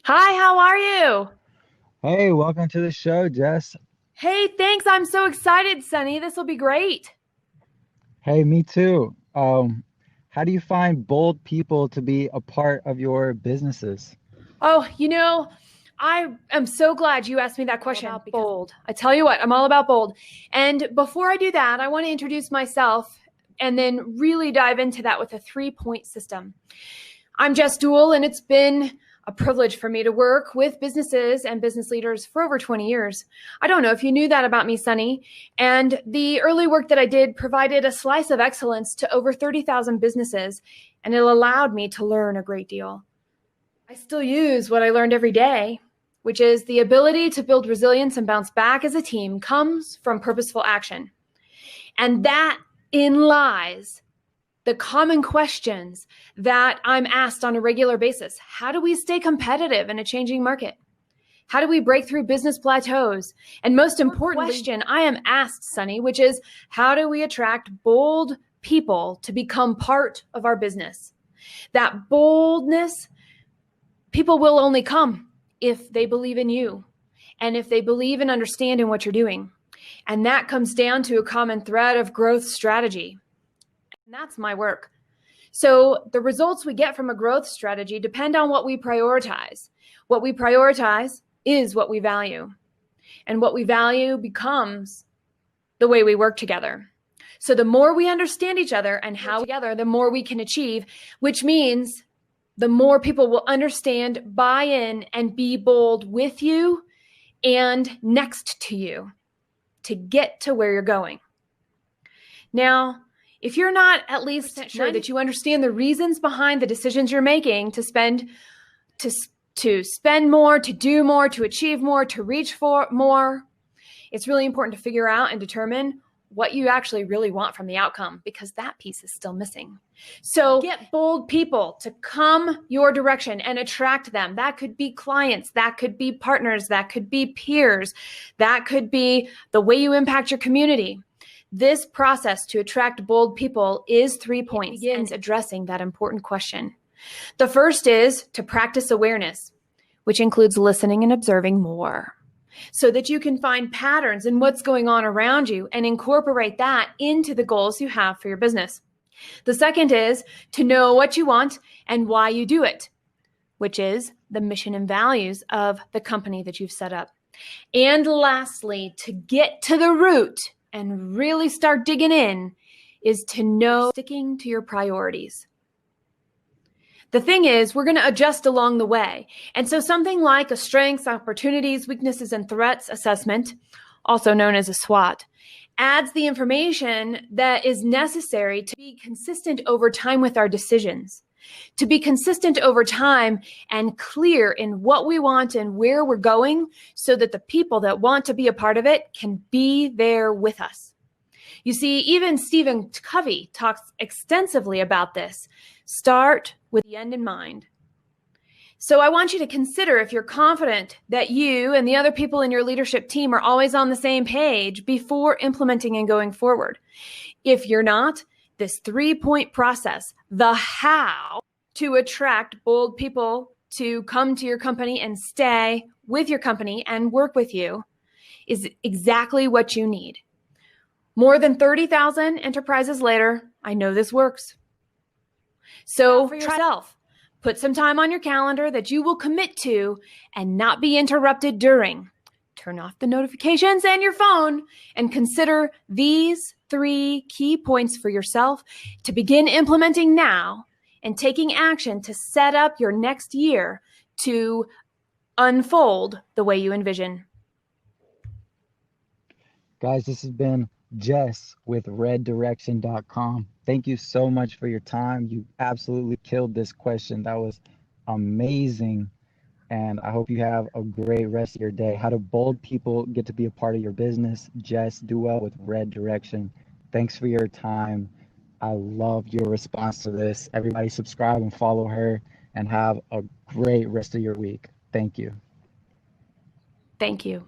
Hi, how are you? Hey, welcome to the show, Jess. Hey, thanks. I'm so excited, Sunny. This will be great. Hey, me too. How do you find bold people to be a part of your businesses? Oh, I am so glad you asked me that question. About bold. I tell you what, I'm all about bold. And before I do that, I want to introduce myself and then really dive into that with a 3-point system. I'm Jess Duell, and it's been a privilege for me to work with businesses and business leaders for over 20 years. I don't know if you knew that about me, Sunny. And the early work that I did provided a slice of excellence to over 30,000 businesses, and it allowed me to learn a great deal. I still use what I learned every day, which is the ability to build resilience and bounce back as a team comes from purposeful action. And that in lies the common questions that I'm asked on a regular basis. How do we stay competitive in a changing market? How do we break through business plateaus? And most importantly, question I am asked, Sunny, which is how do we attract bold people to become part of our business? That boldness, people will only come if they believe in you and if they believe and understand in what you're doing. And that comes down to a common thread of growth strategy. And that's my work. So the results we get from a growth strategy depend on what we prioritize. What we prioritize is what we value. And what we value becomes the way we work together. So the more we understand each other and how together, the more we can achieve, which means the more people will understand, buy in, and be bold with you and next to you to get to where you're going. Now, if you're not at least sure that you understand the reasons behind the decisions you're making to spend more, to do more, to achieve more, to reach for more, it's really important to figure out and determine what you actually really want from the outcome, because that piece is still missing. So get bold people to come your direction and attract them. That could be clients, that could be partners, that could be peers, that could be the way you impact your community. This process to attract bold people is 3 points. It begins addressing that important question. The first is to practice awareness, which includes listening and observing more, so that you can find patterns in what's going on around you and incorporate that into the goals you have for your business. The second is to know what you want and why you do it, which is the mission and values of the company that you've set up. And lastly, to get to the root and really start digging in is to know sticking to your priorities. The thing is, we're going to adjust along the way. And so something like a strengths, opportunities, weaknesses, and threats assessment, also known as a SWOT, adds the information that is necessary to be consistent over time with our decisions, to be consistent over time and clear in what we want and where we're going, so that the people that want to be a part of it can be there with us. You see, even Stephen Covey talks extensively about this. Start with the end in mind. So I want you to consider if you're confident that you and the other people in your leadership team are always on the same page before implementing and going forward. If you're not, this 3-point process, the how to attract bold people to come to your company and stay with your company and work with you, is exactly what you need. More than 30,000 enterprises later, I know this works. So for yourself, put some time on your calendar that you will commit to and not be interrupted during. Turn off the notifications and your phone and consider these 3 key points for yourself to begin implementing now and taking action to set up your next year to unfold the way you envision. Guys, this has been Jess with reddirection.com. Thank you so much for your time. You absolutely killed this question. That was amazing. And I hope you have a great rest of your day. How do bold people get to be a part of your business? Jess Duell with Red Direction. Thanks for your time. I loved your response to this. Everybody subscribe and follow her, and have a great rest of your week. Thank you. Thank you.